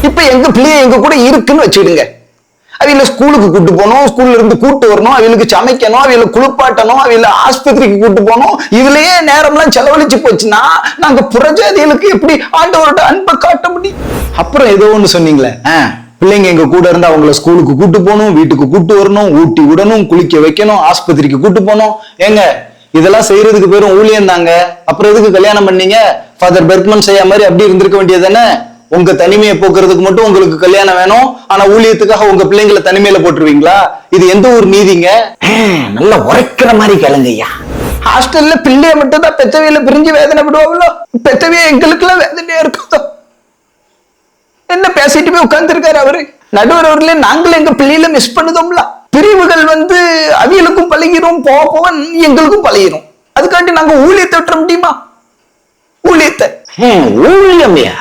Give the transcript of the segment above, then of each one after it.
இப்ப எங்க பிள்ளைய எங்க கூட இருக்குன்னு வச்சுடுங்க. அவங்கள ஸ்கூலுக்கு கூட்டு போகணும், ஸ்கூல்ல இருந்து கூட்டு வரணும், அவங்களுக்கு சமைக்கணும், அவங்களை குளிப்பாட்டணும், அவங்கள ஆஸ்பத்திரிக்கு கூட்டு போகணும். இதுலயே நேரம்லாம் செலவழிச்சு போச்சுன்னா நாங்க புறஜாதிகளுக்கு எப்படி ஆண்டவரோட அன்பை காட்ட முடியும்? அப்புறம் ஏதோ ஒண்ணு சொன்னீங்களே, பிள்ளைங்க எங்க கூட இருந்தா அவங்கள ஸ்கூலுக்கு கூட்டு போகணும், வீட்டுக்கு கூட்டு வரணும், ஊட்டி விடணும், குளிக்க வைக்கணும், ஆஸ்பத்திரிக்கு கூட்டு போகணும். ஏங்க இதெல்லாம் செய்யறதுக்கு பேரும் ஊழியம் தாங்க. அப்புறம் எதுக்கு கல்யாணம் பண்ணீங்க? ஃபாதர் பெர்க்மன் செய்ய மாதிரி அப்படி இருந்திருக்க வேண்டியதானே? உங்க தனிமையை போக்குறதுக்கு மட்டும் உங்களுக்கு கல்யாணம் வேணும், ஆனா ஊழியத்துக்காக உங்க பிள்ளைங்களை தனிமையில போட்டுருவீங்களா? இது எந்த ஒரு நீதிங்க? நல்லா உரைக்கிற மாதிரி கேளுங்கய்யா. ஹாஸ்டல்ல பிள்ளைய மட்டும் தான் பெத்தவையில பிரிஞ்சு வேதனை விடுவாங்களோ, பெத்தவைய எங்களுக்கு எல்லாம் வேதனையா இருக்கோ. என்ன பேசிட்டு போய் உட்கார்ந்து இருக்காரு அவரு நடுவர் அவர்களே. நாங்களும் எங்க பிள்ளையில மிஸ் பண்ணுதோம்ல. பிரிவுகள் அவியலுக்கும் பழகிறோம், போக எங்களுக்கும் பழகிறோம். அதுக்காண்டி நாங்க ஊழியத்தை விட்டுற முடியுமா? ஊழியத்தை ஊழியமையா?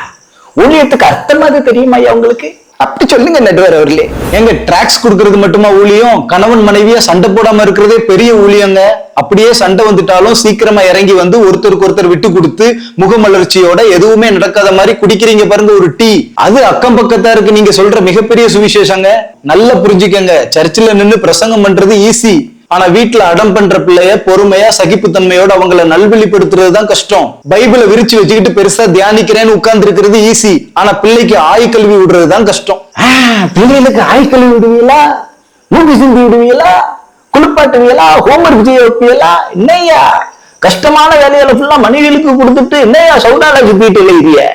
ஊழியத்துக்கு அர்த்தமாவது தெரியுமா ஐயா உங்களுக்கு? அப்படி சொல்லுங்க நடுவர் அவர்களே. எங்க டிராக்ஸ் கொடுக்கறது மட்டுமா ஊழியம்? கணவன் மனைவியா சண்டை போடாம இருக்கிறதே பெரிய ஊழியங்க. அப்படியே சண்டை வந்துட்டாலும் சீக்கிரமா இறங்கி வந்து ஒருத்தருக்கு ஒருத்தர் விட்டு கொடுத்து முகமலர்ச்சியோட எதுவுமே நடக்காத மாதிரி குடிக்கிறீங்க பாருங்க ஒரு டீ. அது அக்கம் பக்கத்தாருக்கு நீங்க சொல்ற மிகப்பெரிய சுவிசேஷங்க. நல்லா புரிஞ்சுக்கங்க. சர்ச்சில் நின்று பிரசங்கம் பண்றது ஈஸி, ஆனா வீட்டுல அடம் பண்ற பிள்ளைய பொறுமையா சகிப்புத்தன்மையோட அவங்கள நல்வழிப்படுத்துறதுதான் கஷ்டம். பைபிளை விரிச்சு வச்சுக்கிட்டு பெருசா தியானிக்கிறேன்னு உட்கார்ந்து இருக்கிறது ஈஸி, ஆனா பிள்ளைக்கு ஆய்கல்வி விடுறதுதான் கஷ்டம். பிள்ளைகளுக்கு ஆய்கல்வி விடுவீங்களா? மூவி சிந்தி விடுவீங்களா? குளிப்பாட்டுவீங்களா? ஹோம்ஒர்க் செய்ய வைப்பீங்களா? என்னையா கஷ்டமான வேலைகளை ஃபுல்லா மனைவிகளுக்கு கொடுத்துட்டு என்னையா சவுடால சுத்திட்டு இல்லையா?